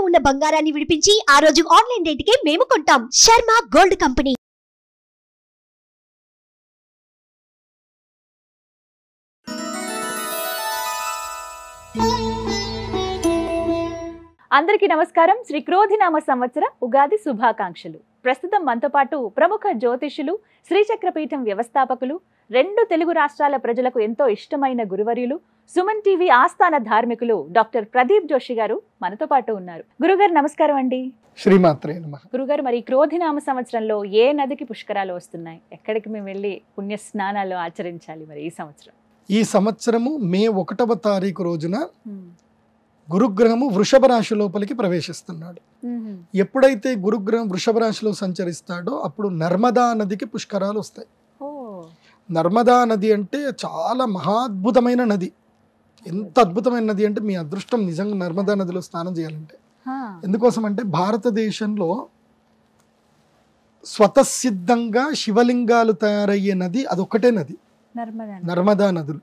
ఉన్న బంగారాన్ని విడిపించి ఆ రోజు ఆన్లైన్ రేటుకే మేము కొంటాం. Sharma gold company. అందరికీ నమస్కారం. శ్రీ క్రోధినామ సంవత్సర ఉగాది శుభాకాంక్షలు. ప్రస్తుతం మనతో పాటు ప్రముఖ జ్యోతిష్యులు, శ్రీచక్రపీఠం వ్యవస్థాపకులు, 2 తెలుగు రాష్ట్రాల ప్రజలకు ఎంతో ఇష్టమైన గురువర్యులు, సుమన్ టీవీ ఆస్థాన ధార్మికులు డాక్టర్ ప్రదీప్ జోషి గారు మనతో పాటు ఉన్నారు. గురుగారు నమస్కారం అండి. శ్రీమాత్రే నమః. గురుగారు, మరి క్రోధినామ సంవత్సరంలో ఏ నదికి పుష్కరాలు వస్తున్నాయి? ఎక్కడికి మేము వెళ్ళి పుణ్య స్నానాలు ఆచరించాలి మరి ఈ సంవత్సరం? ఈ సంవత్సరము మే 1వ తారీఖు రోజున గురుగ్రహము వృషభ రాశి లోపలికి ప్రవేశిస్తున్నాడు. ఎప్పుడైతే గురుగ్రహం వృషభ రాశిలో సంచరిస్తాడో అప్పుడు నర్మదా నదికి పుష్కరాలు వస్తాయి. నర్మదా నది అంటే చాలా మహాద్భుతమైన నది. ఎంత అద్భుతమైన నది అంటే మీ అదృష్టం నిజంగా నర్మదా నదిలో స్నానం చేయాలంటే. ఎందుకోసం అంటే భారతదేశంలో స్వతసిద్ధంగా శివలింగాలు తయారయ్యే నది అదొక్కటే నది, నర్మదా నదులు.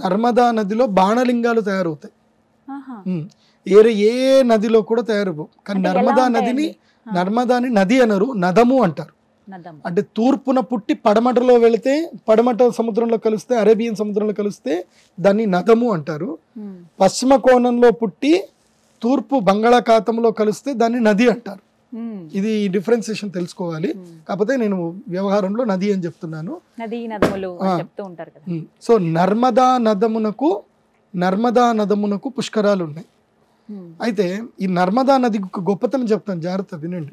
నర్మదా నదిలో బాణలింగాలు తయారవుతాయి. ఏ నదిలో కూడా తయారు. కానీ నర్మదాని నది అనరు, నదము అంటారు. అంటే తూర్పున పుట్టి పడమటలో వెళితే, పడమట సముద్రంలో కలిస్తే, అరేబియన్ సముద్రంలో కలిస్తే దాన్ని నదము అంటారు. పశ్చిమ కోణంలో పుట్టి తూర్పు బంగాళాఖాతంలో కలిస్తే దాన్ని నది అంటారు. ఇది డిఫరెన్సియేషన్ తెలుసుకోవాలి. కాకపోతే నేను వ్యవహారంలో నది అని చెప్తున్నాను. సో నర్మదా నదమునకు పుష్కరాలు ఉన్నాయి. అయితే ఈ నర్మదా నదికి గొప్పతనం చెప్తాను, జాగ్రత్త వినండి.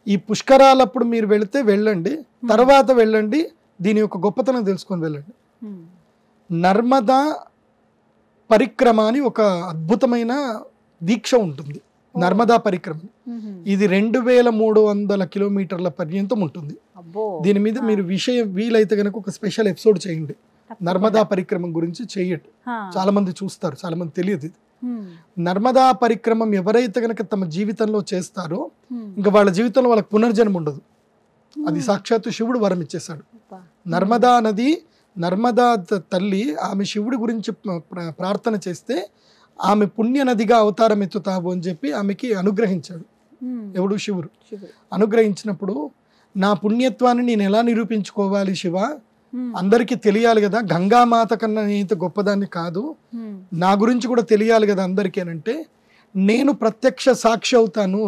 ఈ పుష్కరాలప్పుడు మీరు వెళితే వెళ్ళండి, తర్వాత వెళ్ళండి, దీని యొక్క గొప్పతనం తెలుసుకొని వెళ్ళండి. నర్మదా పరిక్రమ అని ఒక అద్భుతమైన దీక్ష ఉంటుంది. నర్మదా పరిక్రమ ఇది 2300 కిలోమీటర్ల పర్యంతం ఉంటుంది. దీని మీద మీరు వీలైతే కనుక ఒక స్పెషల్ ఎపిసోడ్ చేయండి. నర్మదా పరిక్రమ గురించి చెయ్యండి. చాలా మంది చూస్తారు, చాలా మంది తెలియదు ఇది. నర్మదా పరిక్రమం ఎవరైతే కనుక తమ జీవితంలో చేస్తారో ఇంకా వాళ్ళ జీవితంలో వాళ్ళకి పునర్జన్మ ఉండదు. అది సాక్షాత్తు శివుడు వరం ఇచ్చేశాడు. నర్మదా నది, నర్మదా తల్లి ఆమె శివుడి గురించి ప్రార్థన చేస్తే ఆమె పుణ్య నదిగా అవతారం ఎత్తుతావు అని చెప్పి ఆమెకి అనుగ్రహించాడు. ఎవడు? శివుడు. అనుగ్రహించినప్పుడు నా పుణ్యత్వాన్ని నేను ఎలా నిరూపించుకోవాలి శివ? అందరికీ తెలియాలి కదా, గంగామాత కన్నా నేనైతే గొప్పదాన్ని కాదు, నా గురించి కూడా తెలియాలి కదా అందరికీనంటే, నేను ప్రత్యక్ష సాక్షి అవుతాను,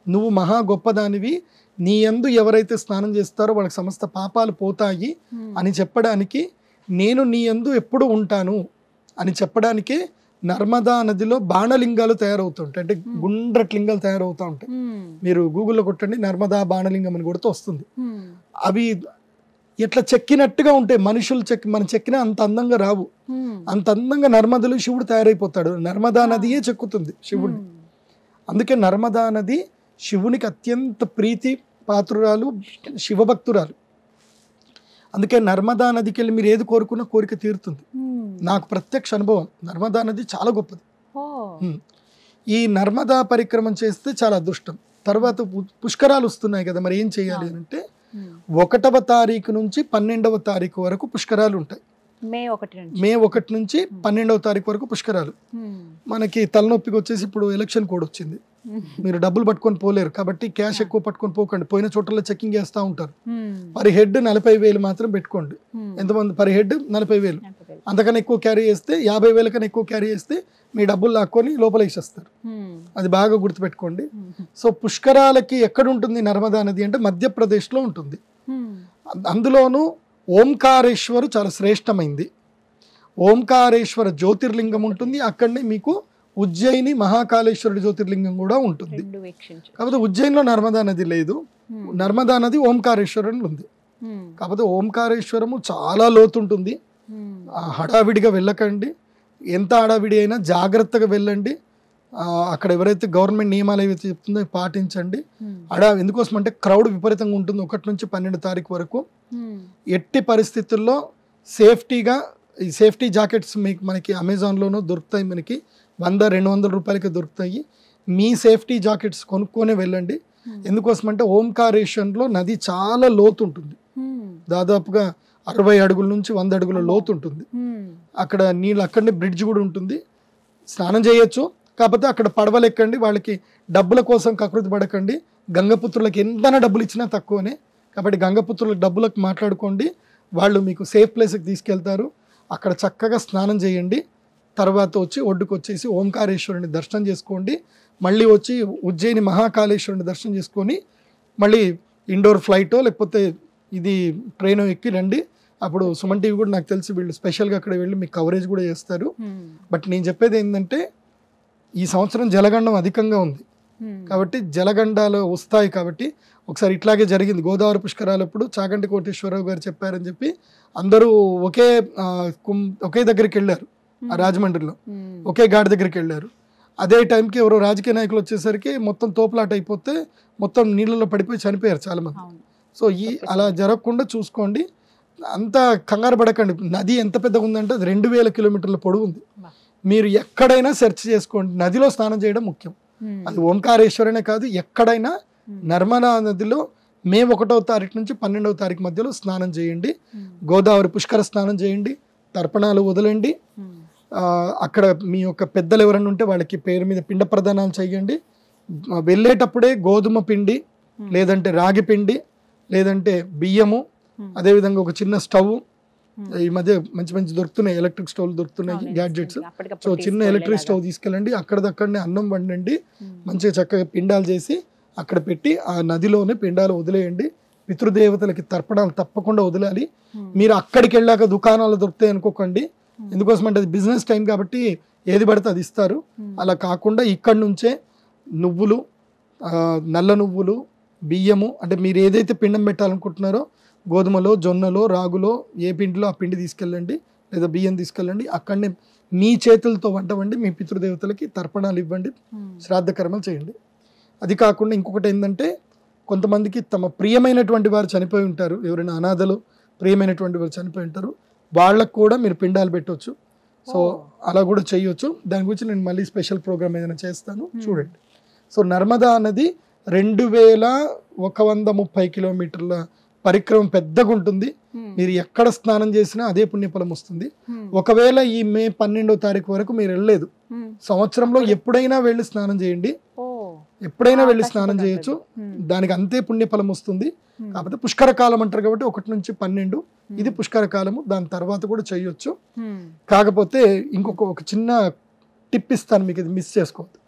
నువ్వు మహా గొప్పదానివి, నీ యందు ఎవరైతే స్నానం చేస్తారో వాళ్ళకి సమస్త పాపాలు పోతాయి అని చెప్పడానికి, నేను నీ యందు ఎప్పుడు ఉంటాను అని చెప్పడానికే నర్మదా నదిలో బాణలింగాలు తయారవుతుంటాయి. అంటే గుండ్రటి లింగాలు తయారవుతూ ఉంటాయి. మీరు గూగుల్లో కొట్టండి, నర్మదా బాణలింగం అని కొడితే వస్తుంది. అవి ఎట్లా చెక్కినట్టుగా ఉంటాయి. మనుషులు మనం చెక్కినా అంత అందంగా రావు. అంత అందంగా నర్మదలు శివుడు తయారైపోతాడు. నర్మదా నదియే చెక్కుతుంది శివుడిని. అందుకే నర్మదా నది శివునికి అత్యంత ప్రీతి పాత్రురాలు, శివభక్తురాలు. అందుకే నర్మదా నదికి వెళ్ళి మీరు ఏది కోరుకున్నా కోరిక తీరుతుంది. నాకు ప్రత్యక్ష అనుభవం. నర్మదా నది చాలా గొప్పది. ఈ నర్మదా పరిక్రమం చేస్తే చాలా అదృష్టం. తర్వాత పుష్కరాలు వస్తున్నాయి కదా, మరి ఏం చేయాలి అంటే 1వ తారీఖు నుంచి 12వ తారీఖు వరకు పుష్కరాలు ఉంటాయి. మే 1 నుంచి 12వ తారీఖు వరకు పుష్కరాలు. మనకి తలనొప్పికి వచ్చేసి ఇప్పుడు ఎలక్షన్ కోడ్ వచ్చింది, మీరు డబ్బులు పట్టుకొని పోలేరు కాబట్టి క్యాష్ ఎక్కువ పట్టుకొని పోకండి. పోయిన చోట్ల చెకింగ్ చేస్తూ ఉంటారు. పర్ హెడ్ 40,000 మాత్రం పెట్టుకోండి. ఎంతమంది? Per head 40,000. అంతకన్నా ఎక్కువ క్యారీ చేస్తే, 50,000 కన్నా ఎక్కువ క్యారీ చేస్తే మీ డబ్బులు లాక్కొని లోపల వేసేస్తారు. అది బాగా గుర్తుపెట్టుకోండి. సో పుష్కరాలకి ఎక్కడ ఉంటుంది నర్మదా నది అంటే మధ్యప్రదేశ్లో ఉంటుంది. అందులోనూ ఓంకారేశ్వరు చాలా శ్రేష్టమైంది. ఓంకారేశ్వర జ్యోతిర్లింగం ఉంటుంది. అక్కడనే మీకు ఉజ్జయిని మహాకాళేశ్వరుడి జ్యోతిర్లింగం కూడా ఉంటుంది. కాకపోతే ఉజ్జయిన్లో నర్మదా నది లేదు. నర్మదా నది ఓంకారేశ్వరంలో ఉంది. కాకపోతే ఓంకారేశ్వరము చాలా లోతుంటుంది. హడావిడిగా వెళ్ళకండి. ఎంత హడావిడి అయినా జాగ్రత్తగా వెళ్ళండి. అక్కడ ఎవరైతే గవర్నమెంట్ నియమాలు ఏవైతే చెప్తుందో పాటించండి. ఎందుకోసం అంటే క్రౌడ్ విపరీతంగా ఉంటుంది 1 నుంచి 12 తారీఖు వరకు. ఎట్టి పరిస్థితుల్లో సేఫ్టీగా ఈ సేఫ్టీ జాకెట్స్ మనకి అమెజాన్లోనూ దొరుకుతాయి. మనకి 100-200 రూపాయలకి దొరుకుతాయి. మీ సేఫ్టీ జాకెట్స్ కొనుక్కొనే వెళ్ళండి. ఎందుకోసం అంటే ఓంకారేశ్వరంలో నది చాలా లోతు ఉంటుంది. దాదాపుగా 60 అడుగుల నుంచి 100 అడుగుల లోతు ఉంటుంది. అక్కడ నీళ్ళు, అక్కడనే బ్రిడ్జ్ కూడా ఉంటుంది. స్నానం చేయొచ్చు. కాకపోతే అక్కడ పడవలు ఎక్కండి, వాళ్ళకి డబ్బుల కోసం కకృతి పడకండి. గంగపుత్రులకు ఎంతైనా డబ్బులు ఇచ్చినా తక్కువనే. కాబట్టి గంగపుత్రులకు డబ్బులకు మాట్లాడుకోండి, వాళ్ళు మీకు సేఫ్ ప్లేస్కి తీసుకెళ్తారు. అక్కడ చక్కగా స్నానం చేయండి. తర్వాత వచ్చి ఒడ్డుకు వచ్చేసి ఓంకారేశ్వరుని దర్శనం చేసుకోండి. మళ్ళీ వచ్చి ఉజ్జయిని మహాకాళేశ్వరుని దర్శనం చేసుకొని మళ్ళీ ఇండోర్ ఫ్లైటో లేకపోతే ఇది ట్రైన్ ఎక్కి రండి. అప్పుడు సుమన్ టీవీ కూడా నాకు తెలిసి వీళ్ళు స్పెషల్గా అక్కడ వెళ్ళి మీకు కవరేజ్ కూడా చేస్తారు. బట్ నేను చెప్పేది ఏంటంటే ఈ సంవత్సరం జలగండం అధికంగా ఉంది కాబట్టి జలగండాలు వస్తాయి. కాబట్టి ఒకసారి ఇట్లాగే జరిగింది గోదావరి పుష్కరాలప్పుడు చాగంటి కోటేశ్వరరావు గారు చెప్పారని చెప్పి అందరూ ఒకే దగ్గరికి వెళ్ళారు. ఆ రాజమండ్రిలో ఒకే ఘాట్ దగ్గరికి వెళ్ళారు. అదే టైంకి ఎవరో రాజకీయ నాయకులు వచ్చేసరికి మొత్తం తోపులాట అయిపోతే మొత్తం నీళ్ళలో పడిపోయి చనిపోయారు చాలా మంది. సో అలా జరగకుండా చూసుకోండి. అంత కంగారు పడకండి. నది ఎంత పెద్దగా ఉందంటే అది 2000 కిలోమీటర్ల పొడవు ఉంది. మీరు ఎక్కడైనా సెర్చ్ చేసుకోండి. నదిలో స్నానం చేయడం ముఖ్యం. అది ఓంకారేశ్వరనే కాదు, ఎక్కడైనా నర్మదా నదిలో మే 1వ తారీఖు నుంచి 12వ తారీఖు మధ్యలో స్నానం చేయండి. గోదావరి పుష్కర స్నానం చేయండి, తర్పణాలు వదలండి. అక్కడ మీ యొక్క పెద్దలు ఎవరైనా ఉంటే వాళ్ళకి పేరు మీద పిండ ప్రదానాలు చేయండి. వెళ్ళేటప్పుడే గోధుమ పిండి లేదంటే రాగి పిండి లేదంటే బియ్యము, అదేవిధంగా ఒక చిన్న స్టవ్, ఈ మధ్య మంచి మంచి దొరుకుతున్నాయి, ఎలక్ట్రిక్ స్టవ్లు దొరుకుతున్నాయి, గ్యాడ్జెట్స్. సో చిన్న ఎలక్ట్రిక్ స్టవ్ తీసుకెళ్ళండి, అక్కడదక్కడనే అన్నం వండండి, మంచిగా చక్కగా పిండాలు చేసి అక్కడ పెట్టి ఆ నదిలోనే పిండాలు వదిలేయండి. పితృదేవతలకి తర్పణాలు తప్పకుండా వదిలాలి. మీరు అక్కడికి వెళ్ళాక దుకాణాలు దొరుకుతాయి అనుకోకండి, ఎందుకోసం అంటే అది బిజినెస్ టైం కాబట్టి ఏది పడితే అది ఇస్తారు. అలా కాకుండా ఇక్కడి నుంచే నువ్వులు, నల్ల నువ్వులు, బియ్యము, అంటే మీరు ఏదైతే పిండం పెట్టాలనుకుంటున్నారో గోధుమలో, జొన్నలో, రాగులో ఏ పిండిలో ఆ పిండి తీసుకెళ్ళండి, లేదా బియ్యం తీసుకెళ్ళండి. అక్కడనే మీ చేతులతో వంట వండి మీ పితృదేవతలకి తర్పణాలు ఇవ్వండి, శ్రాద్ధ కర్మలు చేయండి. అది కాకుండా ఇంకొకటి ఏంటంటే కొంతమందికి తమ ప్రియమైనటువంటి వారు చనిపోయి ఉంటారు, ఎవరైనా అనాథలు ప్రియమైనటువంటి వారు చనిపోయి ఉంటారు, వాళ్ళకు కూడా మీరు పిండాలు పెట్టవచ్చు. సో అలా కూడా చేయొచ్చు. దాని గురించి నేను మళ్ళీ స్పెషల్ ప్రోగ్రామ్ ఏదైనా చేస్తాను, చూడండి. సో నర్మదా నది 2130 కిలోమీటర్ల పరిక్రమం పెద్దగా ఉంటుంది. మీరు ఎక్కడ స్నానం చేసినా అదే పుణ్యఫలం వస్తుంది. ఒకవేళ ఈ మే 12వ తారీఖు వరకు మీరు వెళ్ళలేదు, సంవత్సరంలో ఎప్పుడైనా వెళ్ళి స్నానం చేయండి, ఎప్పుడైనా వెళ్ళి స్నానం చేయొచ్చు, దానికి అంతే పుణ్యఫలం వస్తుంది. కాకపోతే పుష్కర కాలం అంటారు కాబట్టి 1 నుంచి 12 ఇది పుష్కర కాలము, దాని తర్వాత కూడా చేయొచ్చు. కాకపోతే ఒక చిన్న టిప్ ఇస్తాను మీకు, ఇది మిస్ చేసుకోవద్దు.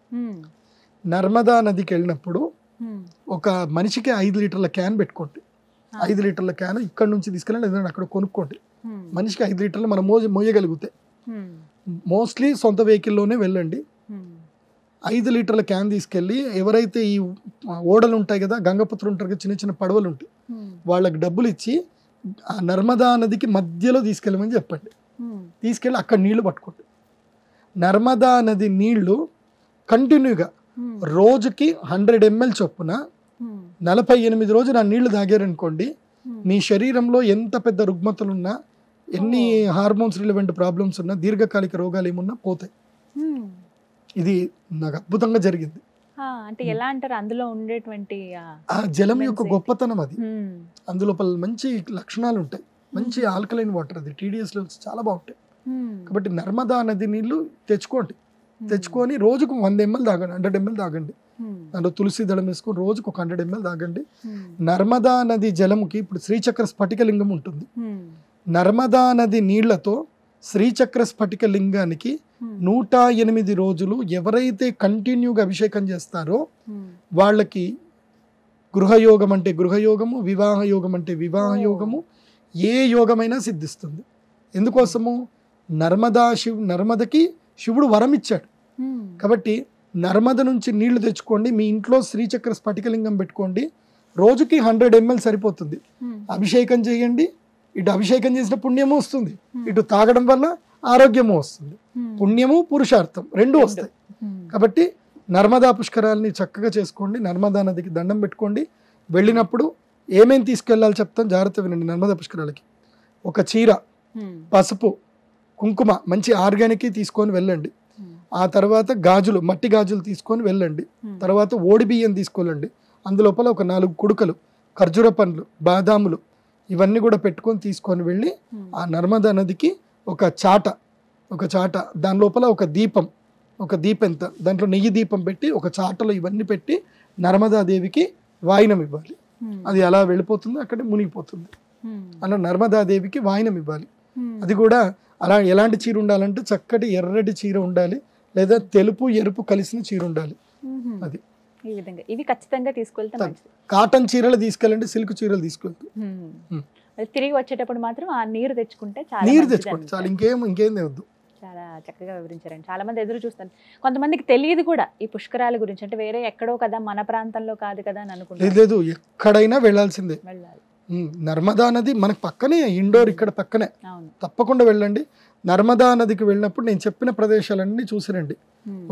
నర్మదా నదికి వెళ్ళినప్పుడు ఒక మనిషికి 5 లీటర్ల క్యాన్ పెట్టుకోండి. 5 లీటర్ల క్యాన్ ఇక్కడ నుంచి తీసుకెళ్ళండి, లేదంటే అక్కడ కొనుక్కోండి. మనిషికి 5 లీటర్లు మనం మోయగలిగితే, మోస్ట్లీ సొంత వెహికల్లోనే వెళ్ళండి. 5 లీటర్ల క్యాన్ తీసుకెళ్ళి ఎవరైతే ఈ ఓడలు ఉంటాయి కదా, గంగపుత్రులు ఉంటారు కదా, చిన్న చిన్న పడవలు ఉంటాయి, వాళ్ళకి డబ్బులు ఇచ్చి ఆ నర్మదా నదికి మధ్యలో తీసుకెళ్ళమని చెప్పండి. తీసుకెళ్ళి అక్కడ నీళ్లు పట్టుకోండి. నర్మదా నది నీళ్లు కంటిన్యూగా రోజుకి 100 ml చొప్పున 48 రోజులు ఆ నీళ్లు తాగారనుకోండి, మీ శరీరంలో ఎంత పెద్ద రుగ్మతలున్నా, ఎన్ని హార్మోన్స్ రిలవెంట్ ప్రాబ్లమ్స్ ఉన్నా, దీర్ఘకాలిక రోగాలు ఏమున్నా పోతాయి. ఇది నాకు అద్భుతంగా జరిగింది. అంటే ఎలా అంటారు, అందులో ఉండేటువంటి ఆ జలం యొక్క గొప్పతనం అది. అందులో మంచి లక్షణాలు ఉంటాయి, మంచి ఆల్కలైన్ వాటర్, అది TDS లెవెల్స్ చాలా బాగుంటాయి. కాబట్టి నర్మదా నది నీళ్లు తెచ్చుకొని రోజుకు 100 ml తాగండి, 100 ml తాగండి. దాంట్లో తులసి దళం వేసుకొని రోజుకు ఒక 100 ml తాగండి. నర్మదా నది జలముకి ఇప్పుడు శ్రీచక్ర స్ఫటిక లింగం ఉంటుంది. నర్మదా నది నీళ్లతో శ్రీచక్ర స్ఫటిక లింగానికి 108 రోజులు ఎవరైతే కంటిన్యూగా అభిషేకం చేస్తారో వాళ్ళకి గృహయోగం అంటే గృహయోగము, వివాహ యోగం అంటే వివాహ యోగము, ఏ యోగమైనా సిద్ధిస్తుంది. ఎందుకోసము? నర్మదకి శివుడు వరం ఇచ్చాడు కాబట్టి నర్మద నుంచి నీళ్లు తెచ్చుకోండి, మీ ఇంట్లో శ్రీచక్ర స్ఫటికలింగం పెట్టుకోండి, రోజుకి 100 ml సరిపోతుంది. అభిషేకం చేయండి, ఇటు అభిషేకం చేసిన పుణ్యము వస్తుంది, ఇటు తాగడం వల్ల ఆరోగ్యము వస్తుంది. పుణ్యము పురుషార్థం రెండు వస్తాయి. కాబట్టి నర్మదా పుష్కరాలని చక్కగా చేసుకోండి. నర్మదా నదికి దండం పెట్టుకోండి. వెళ్ళినప్పుడు ఏమేమి తీసుకెళ్ళాలి చెప్తాను, జాగ్రత్త వినండి. నర్మదా పుష్కరాలకి ఒక చీర, పసుపు, కుంకుమ మంచి ఆర్గానిక్ తీసుకొని వెళ్ళండి. ఆ తర్వాత గాజులు, మట్టి గాజులు తీసుకొని వెళ్ళండి. తర్వాత ఓడి బియ్యం తీసుకోవాలండి. అందులోపల ఒక 4 కుడుకలు, ఖర్జూర పండ్లు, బాదాములు ఇవన్నీ కూడా పెట్టుకొని తీసుకొని వెళ్ళి ఆ నర్మదా నదికి ఒక చాట దాని లోపల ఒక దీపం ఒక దీపం ఎంత, దాంట్లో నెయ్యి దీపం పెట్టి ఒక చాటలో ఇవన్నీ పెట్టి నర్మదాదేవికి వాయినం ఇవ్వాలి. అది అలా వెళ్ళిపోతుంది, అక్కడ మునిగిపోతుంది. అలా నర్మదాదేవికి వాయినం ఇవ్వాలి. అది కూడా అలా ఎలాంటి చీర ఉండాలంటే చక్కటి ఎర్రటి చీర ఉండాలి, లేదా తెలుపు ఎరుపు కలిసిన చీర ఉండాలి. అది ఈ విధంగా ఇవి ఖచ్చితంగా తీసుకెళ్తే మంచిది. కాటన్ చీరలు తీసుకెళ్ళండి, సిల్క్ చీరలు తీసుకెళ్తాం. తిరిగి వచ్చేటప్పుడు మాత్రం ఆ నీరు తెచ్చుకుంటే చాలా నీరు మంచిది తెచ్చుకోండి అంటారు. చాలు, ఇంకేం వద్దు. చాలా చక్కగా వివరించారండి. చాలా మంది ఎదురు చూస్తారు, కొంతమందికి తెలియదు కూడా ఈ పుష్కరాల గురించి. అంటే వేరే ఎక్కడో కదా, మన ప్రాంతంలో కాదు కదా అని అనుకుంటారు. లేదు, ఎక్కడైనా వెళ్ళాల్సిందే. వెళ్ళాలి. నర్మదా నది మనకు పక్కనే, ఇండోర్ ఇక్కడ పక్కనే, తప్పకుండా వెళ్ళండి. నర్మదా నదికి వెళ్ళినప్పుడు నేను చెప్పిన ప్రదేశాలన్నీ చూసిరండి.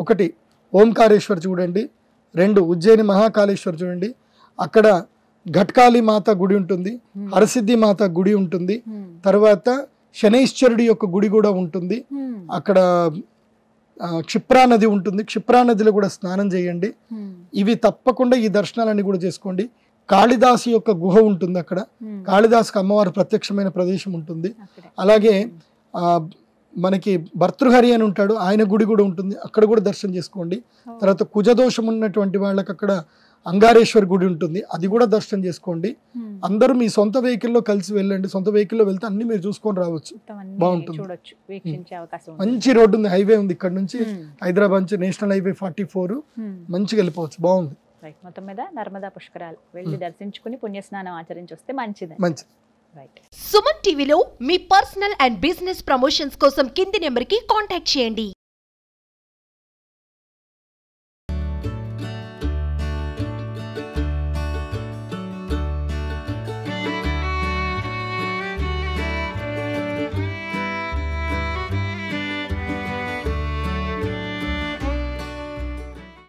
1 ఓంకారేశ్వర్ చూడండి, 2 ఉజ్జయిని మహాకాళేశ్వర్ చూడండి, అక్కడ ఘట్కాళి మాత గుడి ఉంటుంది, హరసిద్ధి మాత గుడి ఉంటుంది, తర్వాత శనైశ్వరుడి యొక్క గుడి కూడా ఉంటుంది, అక్కడ క్షిప్రా నది ఉంటుంది, క్షిప్రా నదిలో కూడా స్నానం చేయండి. ఇవి తప్పకుండా ఈ దర్శనాలన్నీ కూడా చేసుకోండి. కాళిదాసు యొక్క గుహ ఉంటుంది, అక్కడ కాళిదాసుకు అమ్మవారు ప్రత్యక్షమైన ప్రదేశం ఉంటుంది. అలాగే మనకి భర్తృహరి అని ఉంటాడు, ఆయన గుడి కూడా ఉంటుంది, అక్కడ కూడా దర్శనం చేసుకోండి. తర్వాత కుజదోషం ఉన్నటువంటి వాళ్ళకి అక్కడ అంగారేశ్వర్ గుడి ఉంటుంది, అది కూడా దర్శనం చేసుకోండి. అందరూ మీ సొంత వెహికల్లో కలిసి వెళ్ళండి. సొంత వెహికల్లో వెళ్తే అన్ని మీరు చూసుకొని రావచ్చు, బాగుంటుంది. మంచి రోడ్డు ఉంది, హైవే ఉంది, ఇక్కడ నుంచి హైదరాబాద్ నుంచి నేషనల్ హైవే 44 మంచిగా వెళ్ళిపోవచ్చు, బాగుంది. మొత్తం మీద నర్మదా పుష్కరాలు వెళ్ళి దర్శించుకుని పుణ్యస్నానం ఆచరించి వస్తే మంచిది. సుమన్ టీవీలో మీ పర్సనల్ అండ్ బిజినెస్ ప్రమోషన్స్ కోసం కింది నెంబర్కి కాంటాక్ట్ చేయండి.